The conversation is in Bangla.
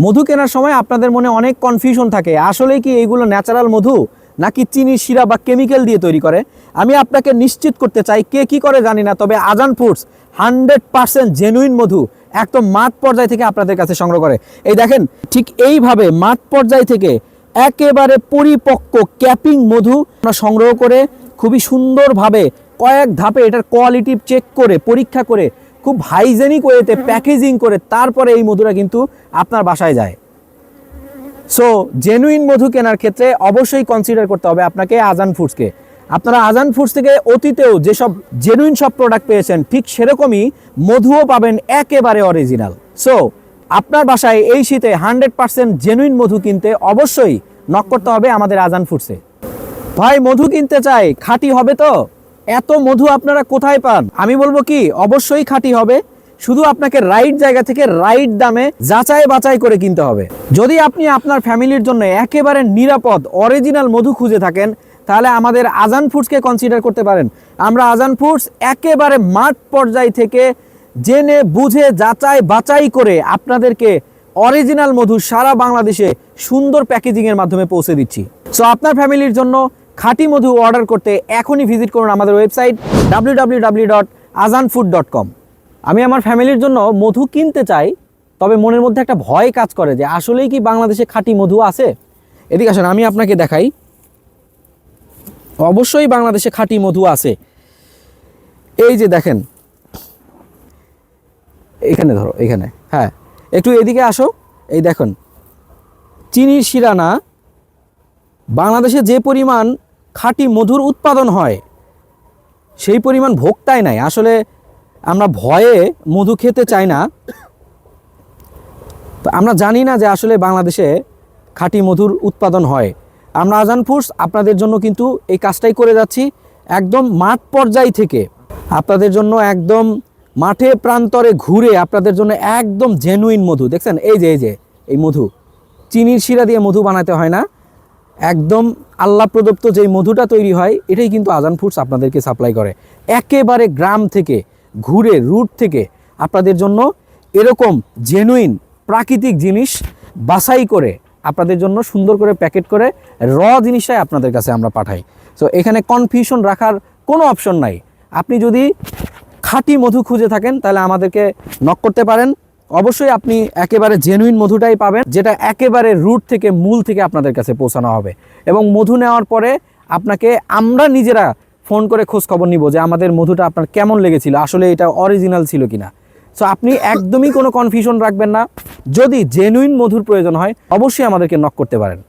মধু কেনার সময় আপনাদের মনে অনেক কনফিউশন থাকে, আসলে কি এইগুলো ন্যাচারাল মধু নাকি চিনির শিরা বা কেমিক্যাল দিয়ে তৈরি করে। আমি আপনাকে নিশ্চিত করতে চাই, কে কি করে জানি না, তবে আজান ফুডস 100% জেনুইন মধু একদম মাঠ পর্যায় থেকে আপনাদের কাছে সংগ্রহ করে। এই দেখেন, ঠিক এইভাবে মাঠ পর্যায় থেকে একেবারে পরিপক্ক ক্যাপিং মধু আমরা সংগ্রহ করে খুবই সুন্দরভাবে কয়েক ধাপে এটার কোয়ালিটি চেক করে পরীক্ষা করে খুব হাইজেনিক ওয়েতে প্যাকেজিং করে তারপরে এই মধুটা কিন্তু আপনার বাসায় যায়। সো জেনুইন মধু কেনার ক্ষেত্রে অবশ্যই কনসিডার করতে হবে আপনাকে আজান ফুডসকে। আপনারা আজান ফুডস থেকে অতীতেও যেসব জেনুইন সব প্রোডাক্ট পেয়েছেন, ঠিক সেরকমই মধুও পাবেন একেবারে অরিজিনাল। সো আপনার বাসায় এই শীতে 100% জেনুইন মধু কিনতে অবশ্যই নক করতে হবে আমাদের আজান ফুডসে। ভাই মধু কিনতে চাই, খাঁটি হবে তো? এত মধু আপনারা কোথায় পান? আমি বলবো কি, অবশ্যই খাঁটি হবে, শুধু আপনাকে রাইট জায়গা থেকে রাইট দামে যাচাই বাছাই করে কিনতে হবে। যদি আপনি আপনার ফ্যামিলির জন্য একেবারে নিরাপদ অরিজিনাল মধু খুঁজে থাকেন, তাহলে আমাদের আজান ফুডসকে কনসিডার করতে পারেন। আমরা আজান ফুডস একেবারে মাঠ পর্যায় থেকে জেনে বুঝে যাচাই বাছাই করে আপনাদেরকে অরিজিনাল মধু সারা বাংলাদেশে সুন্দর প্যাকেজিংয়ের মাধ্যমে পৌঁছে দিচ্ছি। সো আপনার ফ্যামিলির জন্য খাঁটি মধু অর্ডার করতে এখনই ভিজিট করুন আমাদের ওয়েবসাইট www.azanfood.com। আমি আমার ফ্যামিলির জন্য মধু কিনতে চাই, তবে মনের মধ্যে একটা ভয় কাজ করে যে আসলেই কি বাংলাদেশে খাঁটি মধু আছে। এদিকে আসেন, আমি আপনাকে দেখাই। অবশ্যই বাংলাদেশে খাঁটি মধু আছে। এই যে দেখেন, এখানে ধরো, এখানে, হ্যাঁ একটু এদিকে আসো। এই দেখুন, চিনির শিরা না, বাংলাদেশে যে পরিমাণ খাঁটি মধুর উৎপাদন হয় সেই পরিমাণ ভোক্তাই নাই। আসলে আমরা ভয়ে মধু খেতে চাই না, তো আমরা জানি না যে আসলে বাংলাদেশে খাঁটি মধুর উৎপাদন হয়। আমরা আজান ফুডস আপনাদের জন্য কিন্তু এই কাজটাই করে যাচ্ছি, একদম মাঠ পর্যায় থেকে আপনাদের জন্য একদম মাঠে প্রান্তরে ঘুরে আপনাদের জন্য একদম জেনুইন মধু। দেখছেন এই যে এই মধু, চিনির শিরা দিয়ে মধু বানাতে হয় না, একদম আল্লাহ প্রদত্ত যেই মধুটা তৈরি হয় এটাই কিন্তু আজান ফুডস আপনাদেরকে সাপ্লাই করে। একেবারে গ্রাম থেকে ঘুরে রুট থেকে আপনাদের জন্য এরকম জেনুইন প্রাকৃতিক জিনিস বাছাই করে আপনাদের জন্য সুন্দর করে প্যাকেট করে র জিনিসটাই আপনাদের কাছে আমরা পাঠাই। সো এখানে কনফিউশন রাখার কোনো অপশন নাই। আপনি যদি খাঁটি মধু খুঁজে থাকেন তাহলে আমাদেরকে নক করতে পারেন। অবশ্যই আপনি একেবারে জেনুইন মধুটাই পাবেন, যেটা একেবারে রুট থেকে মূল থেকে আপনাদের কাছে পৌঁছানো হবে। এবং মধু নেওয়ার পরে আপনাকে আমরা নিজেরা ফোন করে খোঁজ খবর নিব যে আমাদের মধুটা আপনার কেমন লেগেছিল, আসলে এটা অরিজিনাল ছিল কিনা। সো আপনি একদমই কোনো কনফিউশন রাখবেন না। যদি জেনুইন মধুর প্রয়োজন হয় অবশ্যই আমাদেরকে নক করতে পারেন।